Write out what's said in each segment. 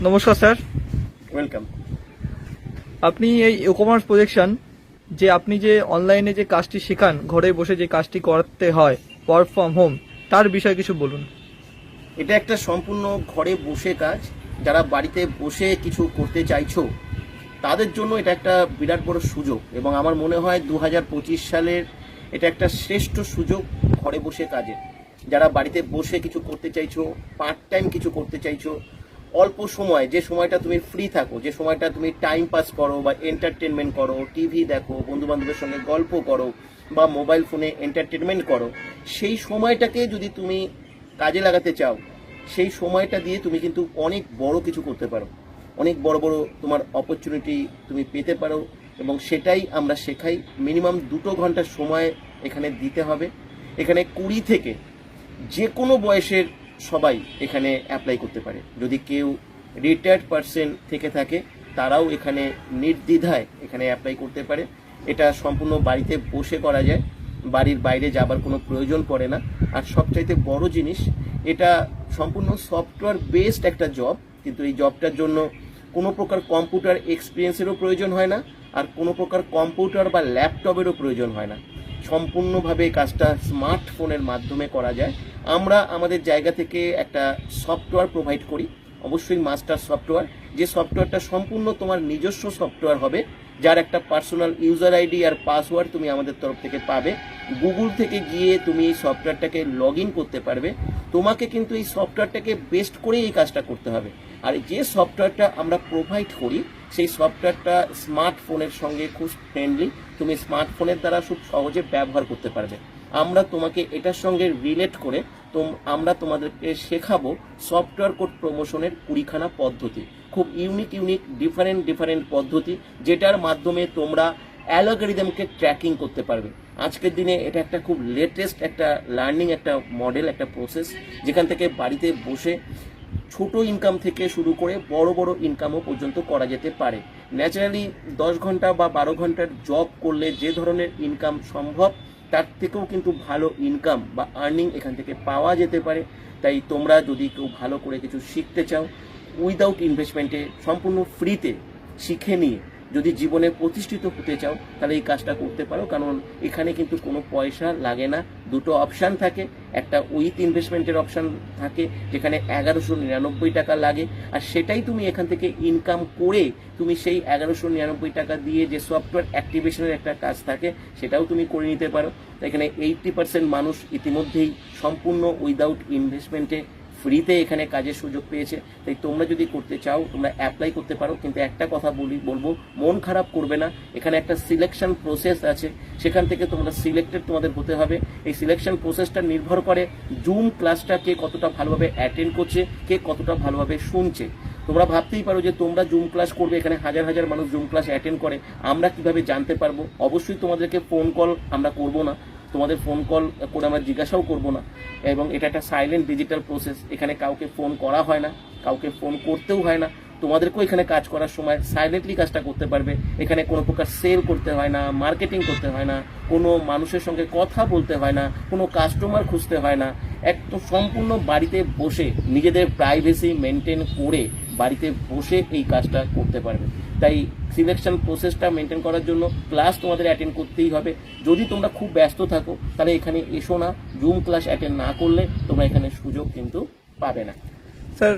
নমস্কার sir. Welcome. আপনি এই ই-কমার্স প্রজেকশন যে আপনি যে অনলাইনে যে কাজটি শেখান, ঘরে বসে যে কাজটি করতে হয় ওয়ার্ক ফ্রম হোম, তার বিষয়ে কিছু বলুন। এটা একটা সম্পূর্ণ ঘরে বসে কাজ। যারা বাড়িতে বসে কিছু করতে চাইছো তাদের জন্য এটা একটা বিরাট বড় সুযোগ, এবং আমার মনে হয় 2025 সালের এটা একটা শ্রেষ্ঠ সুযোগ ঘরে বসে কাজের। যারা বাড়িতে বসে কিছু করতে চাইছো, পার্ট টাইম কিছু করতে চাইছো, অল্প সময়, যে সময়টা তুমি ফ্রি থাকো, যে সময়টা তুমি টাইম পাস করো বা এন্টারটেনমেন্ট করো, টিভি দেখো, বন্ধু বান্ধবের সঙ্গে গল্প করো বা মোবাইল ফোনে এন্টারটেনমেন্ট করো, সেই সময়টাকে যদি তুমি কাজে লাগাতে চাও, সেই সময়টা দিয়ে তুমি কিন্তু অনেক বড় কিছু করতে পারো, অনেক বড় বড় তোমার অপরচুনিটি তুমি পেতে পারো। এবং সেটাই আমরা শেখাই। মিনিমাম 2 ঘন্টা সময় এখানে দিতে হবে। এখানে 20 থেকে যে কোনো বয়সের সবাই এখানে অ্যাপ্লাই করতে পারে। যদি কেউ রিটায়ার্ড পার্সন থেকে থাকে তারাও এখানে নির্দ্বিধায় এখানে অ্যাপ্লাই করতে পারে। এটা সম্পূর্ণ বাড়িতে বসে করা যায়, বাড়ির বাইরে যাবার কোনো প্রয়োজন পড়ে না। আর সবচাইতে বড় জিনিস, এটা সম্পূর্ণ সফটওয়্যার বেসড একটা জব, কিন্তু এই জবটার জন্য কোনো প্রকার কম্পিউটার এক্সপিরিয়েন্সেরও প্রয়োজন হয় না, আর কোনো প্রকার কম্পিউটার বা ল্যাপটপেরও প্রয়োজন হয় না। সম্পূর্ণভাবে কাজটা স্মার্টফোনের মাধ্যমে করা যায়। আমরা আমাদের জায়গা থেকে একটা সফটওয়্যার প্রোভাইড করি, অবশ্যই মাস্টার সফটওয়্যার, যে সফটওয়্যারটা সম্পূর্ণ তোমার নিজস্ব সফটওয়্যার হবে, যার একটা পার্সোনাল ইউজার আইডি আর পাসওয়ার্ড তুমি আমাদের তরফ থেকে পাবে। গুগল থেকে গিয়ে তুমি এই সফটওয়্যারটাকে লগ ইন করতে পারবে। তোমাকে কিন্তু এই সফটওয়্যারটাকে বেস্ট করেই এই কাজটা করতে হবে। আর যে সফটওয়্যারটা আমরা প্রোভাইড করি, সেই সফটওয়্যারটা স্মার্টফোনের সঙ্গে খুব ফ্রেন্ডলি, তুমি স্মার্টফোনের দ্বারা খুব সহজে ব্যবহার করতে পারবে। আমরা তোমাকে এটার সঙ্গে রিলেট করে আমরা তোমাদেরকে শেখাবো সফটওয়্যার কোড প্রমোশনের 20খানা পদ্ধতি, খুব ইউনিক ডিফারেন্ট পদ্ধতি, যেটার মাধ্যমে তোমরা অ্যালগরিদমকে ট্র্যাকিং করতে পারবে। আজকের দিনে এটা একটা খুব লেটেস্ট একটা লার্নিং একটা মডেল, একটা প্রসেস, যেখান থেকে বাড়িতে বসে ছোট ইনকাম থেকে শুরু করে বড় বড় ইনকামও পর্যন্ত করা যেতে পারে। ন্যাচারালি 10 ঘন্টা বা 12 ঘন্টার জব করলে যে ধরনের ইনকাম সম্ভব, তার থেকেও কিন্তু ভালো ইনকাম বা আর্নিং এখান থেকে পাওয়া যেতে পারে। তাই তোমরা যদি কেউ ভালো করে কিছু শিখতে চাও, উইদাউট ইনভেস্টমেন্টে সম্পূর্ণ ফ্রিতে শিখে নিয়ে যদি জীবনে প্রতিষ্ঠিত হতে চাও, তাহলে এই কাজটা করতে পারো। কারণ এখানে কিন্তু কোনো পয়সা লাগে না। দুটো অপশান থাকে, একটা উইথ ইনভেস্টমেন্টের অপশান থাকে, যেখানে 1199 টাকা লাগে, আর সেটাই তুমি এখান থেকে ইনকাম করে তুমি সেই 1199 টাকা দিয়ে যে সফটওয়্যার অ্যাক্টিভেশনের একটা কাজ থাকে, সেটাও তুমি করে নিতে পারো। এখানে 80% মানুষ ইতিমধ্যেই সম্পূর্ণ উইদাউট ইনভেস্টমেন্টে ফ্রিতে এখানে কাজের সুযোগ পেয়েছে। তাই তোমরা যদি করতে চাও তোমরা অ্যাপ্লাই করতে পারো। কিন্তু একটা কথা বলবো, মন খারাপ করবে না। এখানে একটা সিলেকশন প্রসেস আছে, সেখান থেকে তোমরা সিলেক্টেড তোমাদের হতে হবে। এই সিলেকশন প্রসেসটা নির্ভর করে জুম ক্লাসটা কে কতটা ভালোভাবে অ্যাটেন্ড করছে, কে কতটা ভালোভাবে শুনছে। তোমরা ভাবতেই পারো যে তোমরা জুম ক্লাস করবে, এখানে হাজার হাজার মানুষ জুম ক্লাস অ্যাটেন্ড করে, আমরা কিভাবে জানতে পারবো? অবশ্যই তোমাদেরকে ফোন কল আমরা করবো না, তোমাদের ফোন কল করে আমরা জিজ্ঞাসাও করবো না। এবং এটা একটা সাইলেন্ট ডিজিটাল প্রসেস, এখানে কাউকে ফোন করা হয় না, কাউকে ফোন করতেও হয় না। তোমাদেরকেও এখানে কাজ করার সময় সাইলেন্টলি কাজটা করতে পারবে। এখানে কোনো প্রকার সেল করতে হয় না, মার্কেটিং করতে হয় না, কোনো মানুষের সঙ্গে কথা বলতে হয় না, কোনো কাস্টমার খুঁজতে হয় না। একদম সম্পূর্ণ বাড়িতে বসে নিজেদের প্রাইভেসি মেনটেন করে বাড়িতে বসে এই কাজটা করতে পারবে। তাই সিলেকশন প্রসেসটা মেনটেন করার জন্য ক্লাস তোমাদের অ্যাটেন্ড করতেই হবে। যদি তোমরা খুব ব্যস্ত থাকো তাহলে এখানে এসো না, জুম ক্লাস অ্যাটেন্ড না করলে তোমরা এখানে সুযোগ কিন্তু পাবে না। স্যার,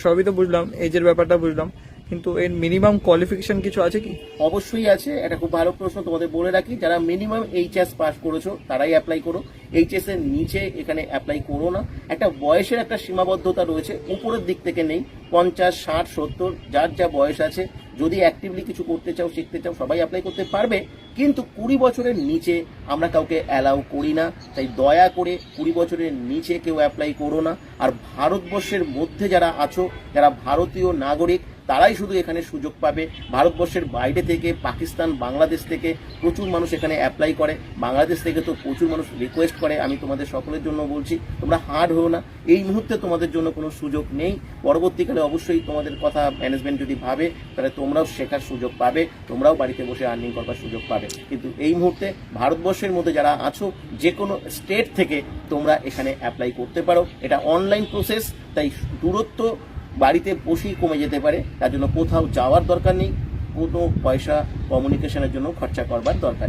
সবই তো বুঝলাম, এজের ব্যাপারটা বুঝলাম, কিন্তু এর মিনিমাম কোয়ালিফিকেশন কিছু আছে কি? অবশ্যই আছে। এটা খুব ভালো প্রশ্ন, তোমাদের বলে রাখি, যারা মিনিমাম এইচএস পাস করেছো তারাই অ্যাপ্লাই করো। এইচএস এর নিচে এখানে অ্যাপ্লাই করো না। একটা বয়সের একটা সীমাবদ্ধতা রয়েছে, উপরের দিক থেকে নেই। 50, 60, 70 যার যা বয়স আছে, যদি অ্যাক্টিভলি কিছু করতে চাও, শিখতে চাও, সবাই অ্যাপ্লাই করতে পারবে। কিন্তু 20 বছরের নিচে আমরা কাউকে অ্যালাউ করি না। তাই দয়া করে 20 বছরের নিচে কেউ অ্যাপ্লাই করো না। আর ভারতবর্ষের মধ্যে যারা আছো, যারা ভারতীয় নাগরিক, তারাই শুধু এখানে সুযোগ পাবে। ভারতবর্ষের বাইরে থেকে, পাকিস্তান, বাংলাদেশ থেকে প্রচুর মানুষ এখানে অ্যাপ্লাই করে। বাংলাদেশ থেকে তো প্রচুর মানুষ রিকোয়েস্ট করে। আমি তোমাদের সকলের জন্য বলছি, তোমরা হার্ড হও না। এই মুহূর্তে তোমাদের জন্য কোনো সুযোগ নেই। পরবর্তীকালে অবশ্যই তোমাদের কথা ম্যানেজমেন্ট যদি ভাবে, তাহলে তোমরাও শেখার সুযোগ পাবে, তোমরাও বাড়িতে বসে আর্নিং করবার সুযোগ পাবে। কিন্তু এই মুহূর্তে ভারতবর্ষের মধ্যে যারা আছো, যে কোনো স্টেট থেকে তোমরা এখানে অ্যাপ্লাই করতে পারো। এটা অনলাইন প্রসেস, তাই দূরত্ব বাড়িতে বসেই কমে যেতে পারে। তার জন্য কোথাও যাওয়ার দরকার নেই, কোনো পয়সা কমিউনিকেশনের জন্য খরচা করবার দরকার নেই।